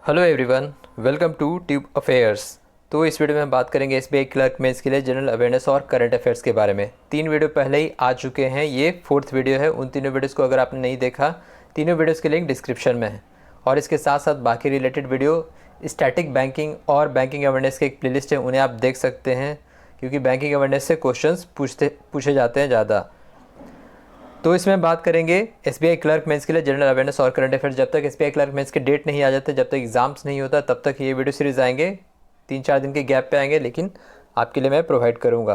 Hello everyone, welcome to Tube Affairs. तो इस video में हम बात करेंगे एसबीआई क्लर्क मेंस के लिए जनरल अवेयरनेस और करंट अफेयर्स के बारे में। 3 वीडियो पहले ही आ चुके हैं, ये 4th वीडियो है। उन तीनों वीडियोस को अगर आपने नहीं देखा, तीनों वीडियोस के लिंक डिस्क्रिप्शन में है। और इसके साथ साथ बाकी रिलेटेड वीडियो, स्टैटिक बैंकिंग और बैंकिंग अवेयरनेस की एक प्लेलिस्ट है, उन्हें आप देख सकते हैं, क्योंकि बैंकिंग अवेयरनेस से क्वेश्चंस पूछे जाते हैं ज़्यादा। तो इसमें बात करेंगे एसबीआई क्लर्क मेंस के लिए जनरल अवेयरनेस और करंट अफेयर्स। जब तक एसबीआई क्लर्क मेंस के डेट नहीं आ जाते, जब तक एग्जाम्स नहीं होता, तब तक ये वीडियो सीरीज आएंगे। 3-4 दिन के गैप पे आएंगे, लेकिन आपके लिए मैं प्रोवाइड करूँगा।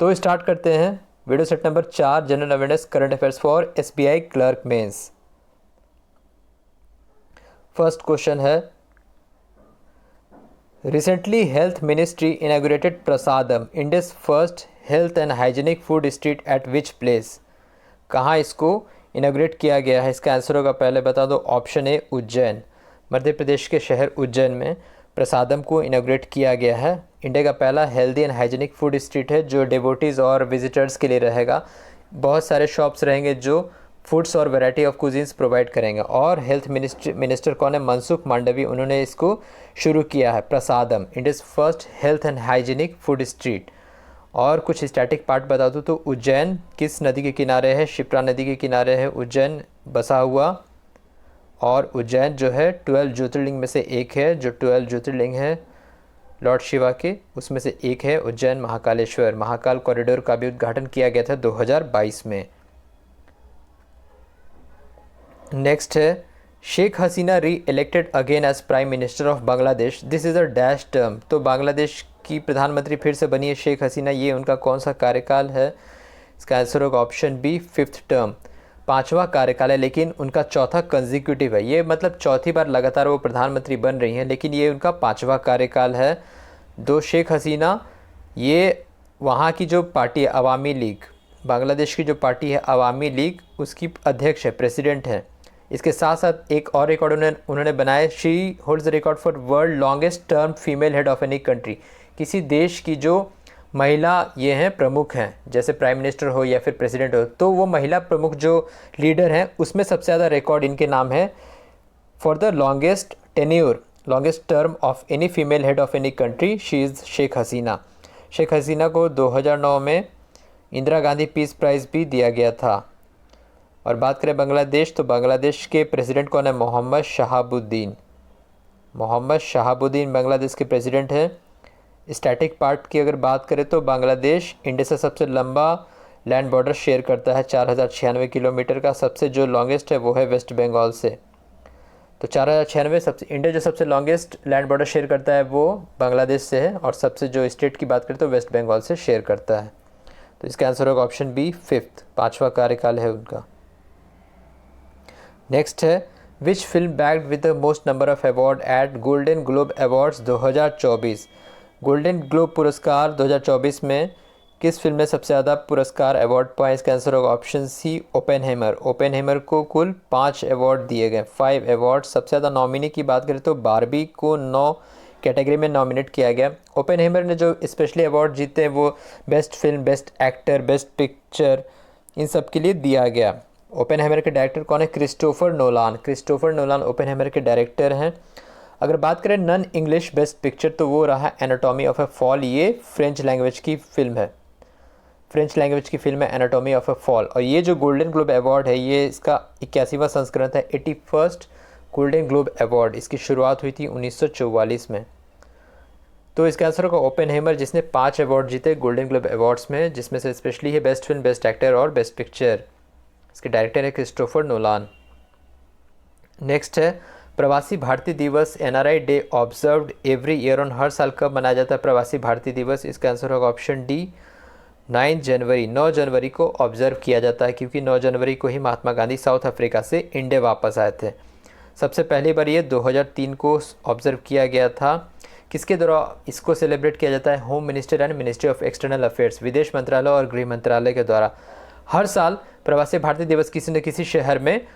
तो स्टार्ट करते हैं video set number 4, general awareness current affairs for SBI clerk mains. First question है, recently health ministry inaugurated Prasadam, India's first health and hygienic food street at which place. कहाँ इसको इनॉग्रेट किया गया है? इसका आंसर होगा, पहले बता दो, ऑप्शन ए उज्जैन। मध्य प्रदेश के शहर उज्जैन में प्रसादम को इनॉग्रेट किया गया है। इंडिया का पहला healthy and hygienic food street है, जो डिवोटीज़ और विजिटर्स के लिए रहेगा। बहुत सारे शॉप्स रहेंगे जो फूड्स और वैरायटी ऑफ कुजीन्स प्रोवाइड करेंगे। और हेल्थ मिनिस्टर कौन है? मनसुख मांडवी, उन्होंने इसको शुरू किया है। Prasadam, India's first health and hygienic food street. और कुछ स्टैटिक पार्ट बता दूँ तो उज्जैन किस नदी के किनारे है? शिप्रा नदी के किनारे है उज्जैन बसा हुआ। और उज्जैन जो है 12 ज्योतिर्लिंग में से एक है। जो 12 ज्योतिर्लिंग है लॉर्ड शिवा के, उसमें से एक है उज्जैन महाकालेश्वर। महाकाल कॉरिडोर का भी उद्घाटन किया गया था 2022 में। नेक्स्ट है, Sheikh Hasina reelected again as prime minister of Bangladesh, this is a dash term. तो बांग्लादेश की प्रधानमंत्री फिर से बनी है शेख हसीना, ये उनका कौन सा कार्यकाल है? इसका आंसर होगा ऑप्शन बी, 5th टर्म, 5वां कार्यकाल है। लेकिन उनका चौथा कंजिक्यूटिव है, ये मतलब चौथी बार लगातार वो प्रधानमंत्री बन रही हैं, लेकिन ये उनका 5वां कार्यकाल है। दो शेख हसीना, ये वहाँ की जो पार्टी है अवामी लीग, बांग्लादेश की जो पार्टी है अवामी लीग, उसकी अध्यक्ष है, प्रेसिडेंट है। इसके साथ साथ एक और रिकॉर्ड उन्होंने बनाया, she holds the record for world longest term female head of any country. किसी देश की जो महिला ये हैं प्रमुख हैं, जैसे प्राइम मिनिस्टर हो या फिर प्रेसिडेंट हो, तो वो महिला प्रमुख जो लीडर हैं उसमें सबसे ज़्यादा रिकॉर्ड इनके नाम है। For the longest tenure, longest term of any female head of any country, she is Sheikh Hasina. Sheikh Hasina को 2009 में इंदिरा गांधी पीस प्राइज़ भी दिया गया था। और बात करें बांग्लादेश, तो बांग्लादेश के प्रेसिडेंट कौन है? मोहम्मद शहाबुद्दीन। मोहम्मद शहाबुद्दीन बांग्लादेश के प्रेसिडेंट हैं। स्टैटिक पार्ट की अगर बात करें तो बांग्लादेश इंडिया से सबसे लंबा लैंड बॉर्डर शेयर करता है, 4096 किलोमीटर का। सबसे जो लॉन्गेस्ट है वो है वेस्ट बंगाल से। तो 4096 सबसे, इंडिया जो सबसे लॉन्गेस्ट लैंड बॉर्डर शेयर करता है वो बांग्लादेश से है। और सबसे जो स्टेट की बात करें तो वेस्ट बंगाल से शेयर करता है। तो इसका आंसर होगा ऑप्शन बी, 5th, 5वां कार्यकाल है उनका। नेक्स्ट है, which film bagged with the most number of award eight golden globe awards 2024। Golden globe पुरस्कार 2024 में किस फिल्म ने सबसे ज़्यादा पुरस्कार अवार्ड पाए? इसका आंसर होगा ऑप्शन सी, ओपेनहेमर। ओपेनहेमर को कुल 5 अवार्ड दिए गए, 5 अवार्ड। सबसे ज़्यादा नॉमिनी की बात करें तो बारबी को 9 कैटेगरी में नॉमिनेट किया गया। ओपेनहेमर ने जो स्पेशली अवार्ड जीते हैं वो best film, best actor, best picture, इन सब के लिए दिया गया। ओपेनहेमर के डायरेक्टर कौन है? Christopher Nolan. क्रिस्टोफर नोलान ओपेनहेमर के डायरेक्टर हैं। अगर बात करें नॉन इंग्लिश बेस्ट पिक्चर, तो वो रहा एनाटॉमी ऑफ ए फॉल। ये फ्रेंच लैंग्वेज की फिल्म है, फ्रेंच लैंग्वेज की फिल्म है एनाटॉमी ऑफ ए फॉल। और ये जो गोल्डन ग्लोब अवार्ड है, ये इसका 81वां संस्करण है, 81st गोल्डन ग्लोब अवार्ड। इसकी शुरुआत हुई थी 1944 में। तो इसका आंसर होगा ओपेनहेमर, जिसने 5 अवार्ड जीते गोल्डन ग्लोब अवार्ड्स में, जिसमें से स्पेशली है बेस्ट फिल्म, बेस्ट एक्टर और बेस्ट पिक्चर। इसके डायरेक्टर है क्रिस्टोफर नोलान। नेक्स्ट है, Pravasi Bharatiya Divas NRI day observed every year on, हर साल कब मनाया जाता है प्रवासी भारतीय दिवस? इसका आंसर होगा ऑप्शन डी, 9 जनवरी। 9 जनवरी को ऑब्जर्व किया जाता है, क्योंकि 9 जनवरी को ही महात्मा गांधी साउथ अफ्रीका से इंडिया वापस आए थे। सबसे पहली बार ये 2003 को ऑब्जर्व किया गया था। किसके द्वारा इसको सेलिब्रेट किया जाता है? Home minister and ministry of external affairs, विदेश मंत्रालय और गृह मंत्रालय के द्वारा हर साल प्रवासी भारतीय दिवस किसी न किसी शहर में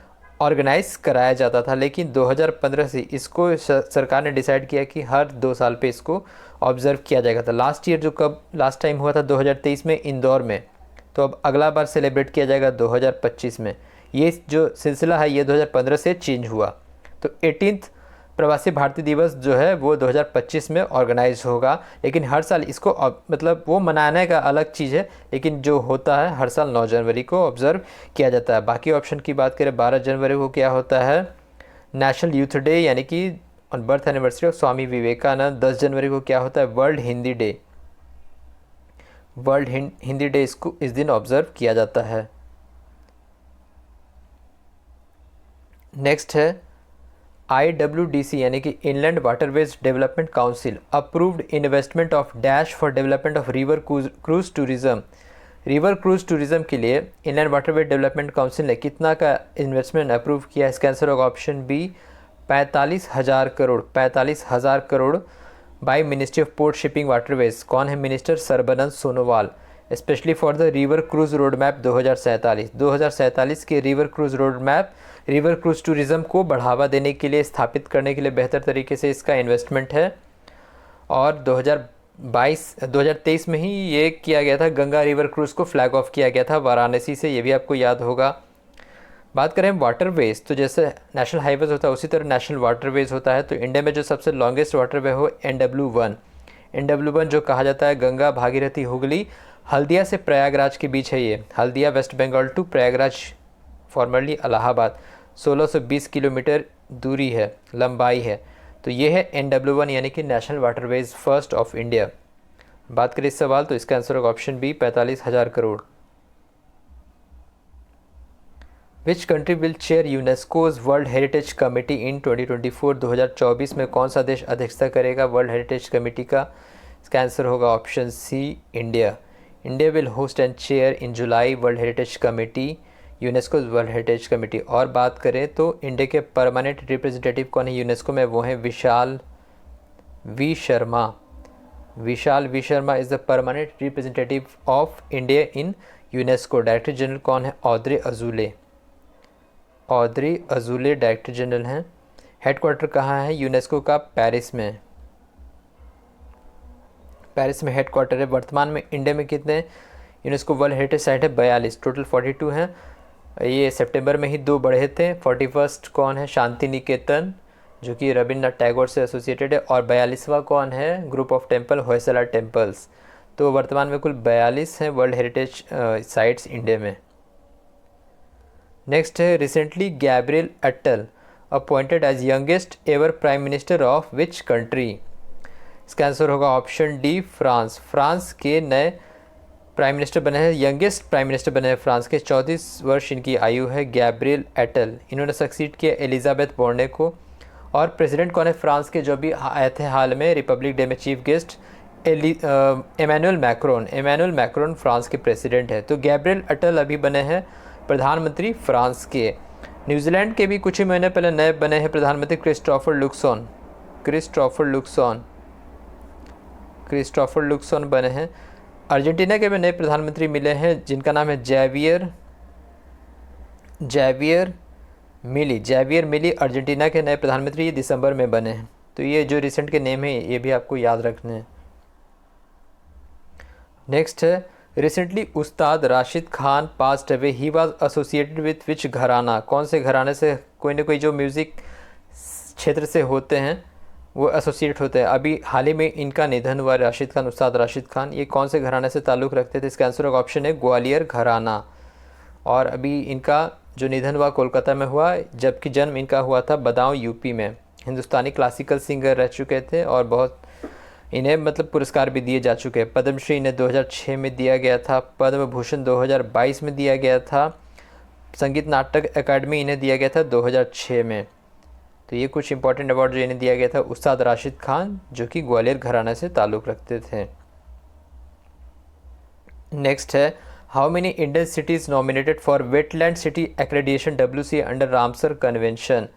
ऑर्गेनाइज कराया जाता था। लेकिन 2015 से इसको सरकार ने डिसाइड किया कि हर 2 साल पे इसको ऑब्जर्व किया जाएगा। था लास्ट ईयर जो कब लास्ट टाइम हुआ था 2023 में इंदौर में, तो अब अगला बार सेलिब्रेट किया जाएगा 2025 में। ये जो सिलसिला है ये 2015 से चेंज हुआ। तो 18 प्रवासी भारतीय दिवस जो है वो 2025 में ऑर्गेनाइज होगा, लेकिन हर साल इसको मतलब वो मनाने का अलग चीज़ है, लेकिन जो होता है हर साल 9 जनवरी को ऑब्ज़र्व किया जाता है। बाकी ऑप्शन की बात करें, 12 जनवरी को क्या होता है, नेशनल यूथ डे यानी कि on birth anniversary of Swami Vivekananda. 10 जनवरी को क्या होता है, world Hindi day, world Hindi day इसको इस दिन ऑब्ज़र्व किया जाता है। नेक्स्ट है IWDC यानी कि inland waterways development council approved investment of dash for development of river cruise tourism. River cruise tourism के लिए इनलैंड वाटरवेज डेवलपमेंट काउंसिल ने कितना का इन्वेस्टमेंट अप्रूव किया? इसका आंसर होगा option B 45,000 crore. 45,000 crore by ministry of port shipping waterways. कौन है minister? Sarbananda Sonowal. Specially for the river cruise road map 2047 के river cruise road map river cruise tourism को बढ़ावा देने के लिए, स्थापित करने के लिए बेहतर तरीके से इसका इन्वेस्टमेंट है। और 2023 में ही ये किया गया था, गंगा रिवर क्रूज़ को फ्लैग ऑफ किया गया था वाराणसी से, ये भी आपको याद होगा। बात करें वाटरवेज, तो जैसे नेशनल हाईवेज होता है उसी तरह नेशनल वाटरवेज होता है। तो इंडिया में जो सबसे लॉन्गेस्ट वाटरवे हो NW1 जो कहा जाता है गंगा भागीरथी हुगली हल्दिया से प्रयागराज के बीच है। ये Haldia West Bengal to Prayagraj formerly Allahabad 1620 kilometre दूरी है, लंबाई है। तो ये है NW1 यानी कि national waterways first of India. बात करें इस सवाल, तो इसका आंसर होगा option B 45,000 crore. Which country will chair UNESCO's world heritage committee in 2024? 2024 में कौन सा देश अध्यक्षता करेगा वर्ल्ड हेरिटेज कमेटी का? इसका आंसर होगा option C India. India will host and chair in July world heritage committee, UNESCO world heritage committee. और बात करें तो इंडिया के परमानेंट रिप्रेजेंटेटिव कौन है यूनेस्को में? वो हैं Vishal V Sharma. Vishal V Sharma is the permanent representative of India in UNESCO. Director general कौन है? Audrey Azoulay. Audrey Azoulay director general हैं। हेडक्वार्टर कहाँ है यूनेस्को का? पेरिस में। पेरिस में हेडक्वार्टर है। वर्तमान में इंडिया में कितने यूनेस्को वर्ल्ड हेरिटेज साइट है? 42, टोटल 42 हैं। ये सितंबर में ही 2 बढ़े थे। 41 कौन है? शांति निकेतन जो कि रविन्द्रनाथ टैगोर से एसोसिएटेड है। और 42वां कौन है? Group of temple Hoysala temples. तो वर्तमान में कुल 42 हैं वर्ल्ड हेरिटेज साइट्स इंडिया में। नेक्स्ट है recently Gabriel Attal appointed as youngest ever prime minister of which country? इसका आंसर होगा ऑप्शन डी फ्रांस। फ्रांस के नए प्राइम मिनिस्टर बने हैं, यंगेस्ट प्राइम मिनिस्टर बने हैं फ्रांस के। 34 वर्ष इनकी आयु है। गैब्रियल एटल, इन्होंने सक्सीड किया एलिजाबेथ बोर्ने को। और प्रेसिडेंट कौन है फ्रांस के जो भी आए थे हाल में रिपब्लिक डे में chief guest? Emmanuel Macron. Emmanuel Macron France के प्रेसिडेंट है। तो गैब्रियल अटल अभी बने हैं प्रधानमंत्री फ्रांस के। न्यूजीलैंड के भी कुछ ही महीने पहले नए बने हैं प्रधानमंत्री क्रिस्टोफर लुक्सॉन बने हैं। अर्जेंटीना के भी नए प्रधानमंत्री मिले हैं जिनका नाम है जैवियर मिली। अर्जेंटीना के नए प्रधानमंत्री ये दिसंबर में बने हैं। तो ये जो रिसेंट के नेम है ये भी आपको याद रखने हैं। नेक्स्ट है recently Ustad Rashid Khan passed away, he was associated with which घराना? कौन से घराने से कोई ना कोई जो म्यूज़िक क्षेत्र से होते हैं वो एसोसिएट होते हैं। अभी हाल ही में इनका निधन हुआ राशिद खान, उस्ताद राशिद खान। ये कौन से घराने से ताल्लुक़ रखते थे? इसका आंसर होगा ऑप्शन है ग्वालियर घराना। और अभी इनका जो निधन हुआ कोलकाता में हुआ, जबकि जन्म इनका हुआ था बदाऊं यूपी में। हिंदुस्तानी क्लासिकल सिंगर रह चुके थे और बहुत इन्हें मतलब पुरस्कार भी दिए जा चुके हैं। पद्मश्री इन्हें 2006 में दिया गया था। पद्म भूषण 2022 में दिया गया था। संगीत नाटक अकादमी इन्हें दिया गया था 2006 में। तो ये कुछ इंपॉर्टेंट अवार्ड जो इन्हें दिया गया था उस्ताद राशिद खान जो कि ग्वालियर घराना से ताल्लुक़ रखते थे। नेक्स्ट है how many Indian cities nominated for wetland city accreditation WC under Ramsar convention?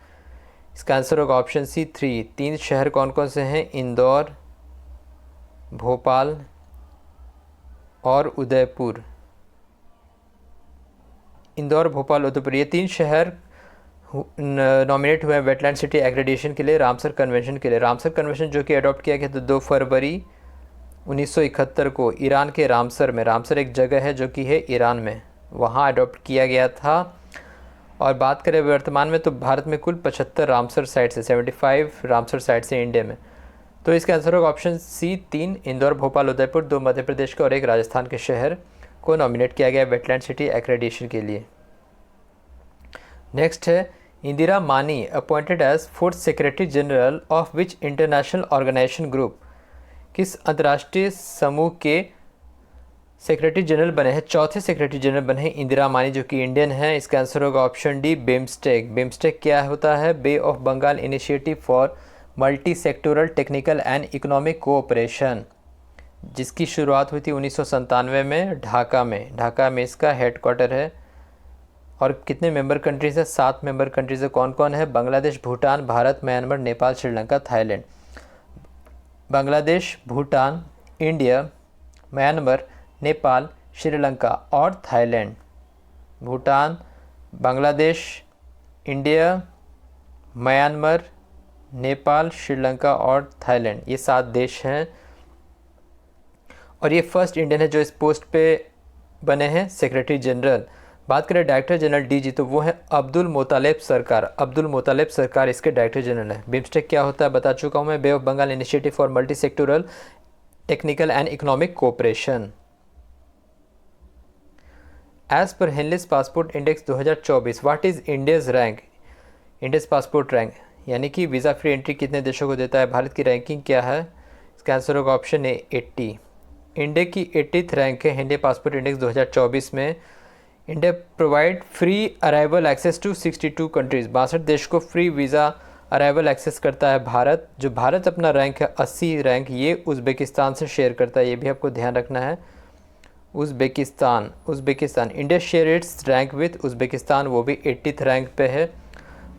इसका आंसर होगा ऑप्शन सी 3। 3 शहर कौन कौन से हैं? इंदौर, भोपाल और उदयपुर। इंदौर, भोपाल, उदयपुर ये 3 शहर नॉमिनेट हुए हैं वेटलैंड सिटी एक्रेडिएशन के लिए रामसर कन्वेंशन के लिए। रामसर कन्वेंशन जो कि अडॉप्ट किया गया था 2 फरवरी 1971 को ईरान के रामसर में। रामसर एक जगह है जो कि है ईरान में, वहाँ अडॉप्ट किया गया था। और बात करें वर्तमान में तो भारत में कुल 75 रामसर साइट्स है, 75 रामसर साइट्स हैं इंडिया में। तो इसका आंसर होगा ऑप्शन सी 3। इंदौर, भोपाल, उदयपुर 2 मध्य प्रदेश के और 1 राजस्थान के शहर को नॉमिनेट किया गया वेटलैंड सिटी एक्रेडिटेशन के लिए। नेक्स्ट है Indira Mani appointed as 4th secretary general of which international organisation group, किस अंतर्राष्ट्रीय समूह के सेक्रेटरी जनरल बने हैं, चौथे सेक्रेटरी जनरल बने हैं इंदिरा मानी, जो कि इंडियन है। इसका आंसर होगा ऑप्शन डी बिम्स्टेक। बिम्स्टेक क्या होता है? Bay of Bengal initiative for multi sectoral technical and economic cooperation, जिसकी शुरुआत हुई थी 1997 में ढाका में। ढाका में इसका हेडक्वार्टर है। और कितने मेंबर कंट्रीज़ हैं? 7 मेंबर कंट्रीज़ है। कौन कौन है? Bangladesh, Bhutan, Bharat, Myanmar, Nepal, Sri Lanka, Thailand. Bangladesh, Bhutan, India, Myanmar, Nepal, Sri Lanka और Thailand. Bhutan, Bangladesh, India, Myanmar, Nepal, Sri Lanka और थाईलैंड, ये 7 देश हैं। और ये फर्स्ट इंडियन है जो इस पोस्ट पे बने हैं सेक्रेटरी जनरल। बात करें डायरेक्टर जनरल डीजी, तो वो है अब्दुल मोतालेब सरकार। अब्दुल मोतालेब सरकार इसके डायरेक्टर जनरल है। बिम्स्टेक क्या होता है बता चुका हूँ मैं, bay of Bengal initiative for multi sectoral technical and economic cooperation. As per Henley's passport index 2024 what is India's rank? India's passport rank यानी कि वीज़ा फ्री एंट्री कितने देशों को देता है, भारत की रैंकिंग क्या है? इसका आंसर होगा ऑप्शन ए 80। इंडिया की 80th रैंक है इंडिया पासपोर्ट इंडेक्स 2024 में। India provide free arrival access to 62 countries, 62 देश को फ्री वीज़ा अराइवल एक्सेस करता है भारत। जो भारत अपना रैंक है 80 रैंक, ये उज़्बेकिस्तान से शेयर करता है, ये भी आपको ध्यान रखना है। Uzbekistan India share its rank with Uzbekistan, वो भी 80th रैंक पे है।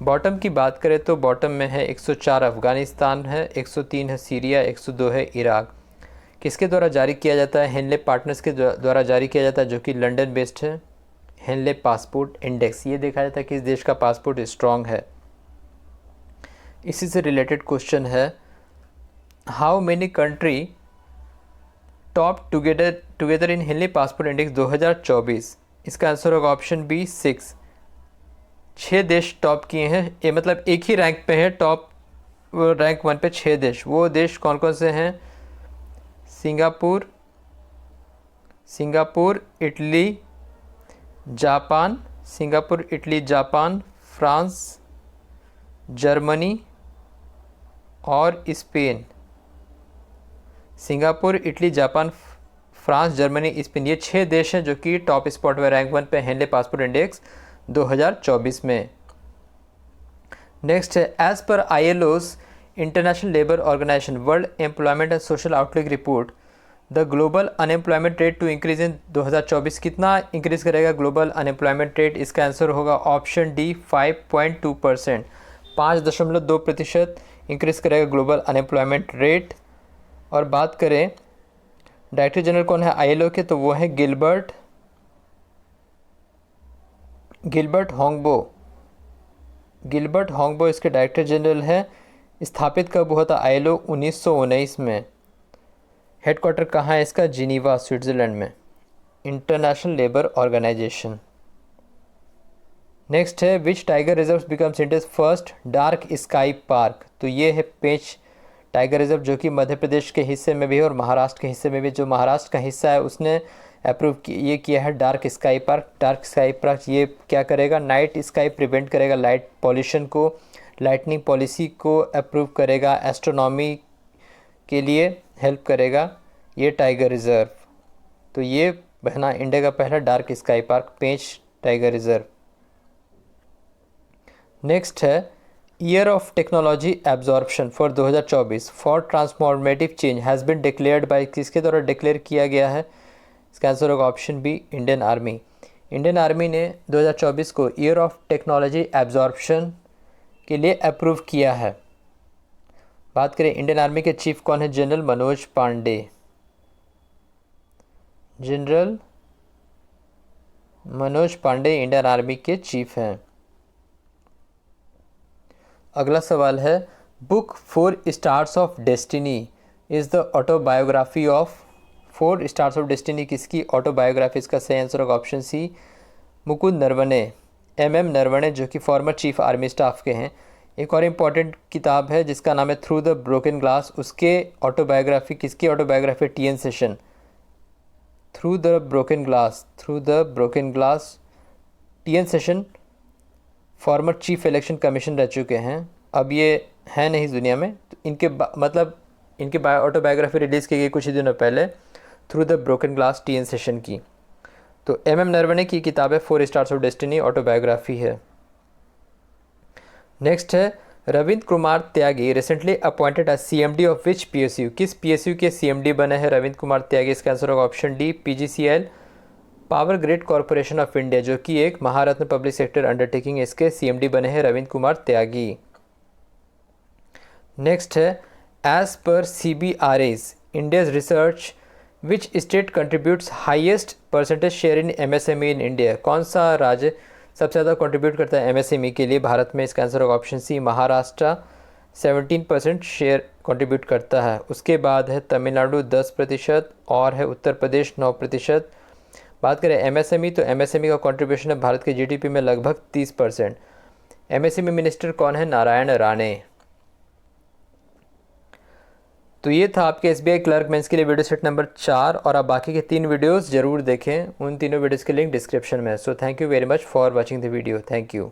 बॉटम की बात करें तो बॉटम में है 104 अफ़गानिस्तान है, 103 है सीरिया, 102 है इराक। किसके द्वारा जारी किया जाता है? हेनले पार्टनर्स के द्वारा जारी किया जाता है, जो कि लंदन बेस्ड है। हेनले पासपोर्ट इंडेक्स, ये देखा जाता है कि इस देश का पासपोर्ट स्ट्रॉन्ग है। इसी से रिलेटेड क्वेश्चन है, how many country top together in Henley passport index 2024? इसका आंसर होगा ऑप्शन बी 6। 6 देश टॉप किए हैं, ये मतलब एक ही रैंक पे है, टॉप रैंक 1 पे 6 देश। वो देश कौन कौन से हैं? Singapore, Italy, Japan, France, Germany और Spain. Singapore, Italy, Japan, France, Germany, Spain, ये 6 देश हैं जो कि टॉप स्पॉट में रैंक 1 पे हेनले पासपोर्ट इंडेक्स 2024 में। नेक्स्ट है, एज पर ILO's international labour organisation world employment and social outlook report, the global unemployment rate to increase in 2024, कितना इंक्रीज करेगा ग्लोबल अनएम्प्लॉयमेंट रेट? इसका आंसर होगा ऑप्शन डी 5.2%, 5.2% इंक्रीज करेगा global unemployment rate. और बात करें डायरेक्टर जनरल कौन है ILO के, तो वो है गिलबर्ट होंगबो इसके डायरेक्टर जनरल है। स्थापित कब हुआ था ILO? 1919 में। हेडक्वार्टर कहाँ है इसका? जिनीवा, स्विट्ज़रलैंड में, इंटरनेशनल लेबर ऑर्गेनाइजेशन। नेक्स्ट है, which tiger reserve becomes India's first dark sky park? तो ये है पेंच टाइगर रिजर्व, जो कि मध्य प्रदेश के हिस्से में भी है और महाराष्ट्र के हिस्से में भी। जो महाराष्ट्र का हिस्सा है उसने अप्रूव ये किया है dark sky park. Dark sky park ये क्या करेगा? नाइट स्काई प्रिवेंट करेगा, लाइट पॉल्यूशन को, लाइटनिंग पॉलिसी को अप्रूव करेगा, एस्ट्रोनॉमी के लिए हेल्प करेगा ये टाइगर रिज़र्व। तो ये बना इंडिया का पहला dark sky park, Pench tiger reserve. Next है, year of technology absorption for 2024 for transformative change has been declared by, किसके द्वारा डिक्लेयर किया गया है? इसका आंसर होगा option B Indian army. Indian army ने 2024 को ईयर ऑफ टेक्नोलॉजी एब्जॉर्प्शन के लिए अप्रूव किया है। बात करें इंडियन आर्मी के चीफ कौन है? General Manoj Pande. General Manoj Pande Indian army के चीफ हैं। अगला सवाल है, book 4 stars of destiny is the autobiography of 4 stars of destiny किसकी ऑटोबायोग्राफी? इसका सही आंसर होगा option C Mukund Naravane. MM Naravane, जो कि फॉर्मर चीफ आर्मी स्टाफ के हैं। एक और इम्पॉर्टेंट किताब है जिसका नाम है थ्रू द ब्रोकन ग्लास, उसके ऑटोबायोग्राफी, किसकी autobiography? TN session. Through the broken glass TN session former chief election commission रह चुके हैं, अब ये हैं नहीं इस दुनिया में। तो इनके ऑटोबायोग्राफी रिलीज़ की गई कुछ ही दिनों पहले, through the broken glass TN session की। तो MM नरवणे की किताब है 4 स्टार्स ऑफ डेस्टिनी, ऑटोबायोग्राफी है। नेक्स्ट है Ravindra Kumar Tyagi recently appointed as CMD of which PSU? किस PSU के CMD बने हैं रविंद्र कुमार त्यागी? इसका आंसर होगा option D, PGCIL, power grid corporation of India, जो कि एक महारत्न पब्लिक सेक्टर अंडरटेकिंग, इसके CMD बने हैं रविंद्र कुमार त्यागी। नेक्स्ट है एज पर CBRA's India's research which state contributes highest percentage share in MSME in India? कौन सा राज्य सबसे ज़्यादा कंट्रीब्यूट करता है MSME के लिए भारत में? इसका आंसर होगा option C, Maharashtra 17% share contribute करता है। उसके बाद है तमिलनाडु 10% और है उत्तर प्रदेश 9%। बात करें MSME तो MSME का कंट्रीब्यूशन है भारत के GDP में लगभग 30%। MSME मिनिस्टर कौन है? नारायण राणे। तो ये था आपके SBI क्लर्क मेंस के लिए वीडियो सेट नंबर 4, और आप बाकी के 3 वीडियोस जरूर देखें, उन तीनों वीडियोस के लिंक डिस्क्रिप्शन में है। So thank you very much for watching the video, thank you.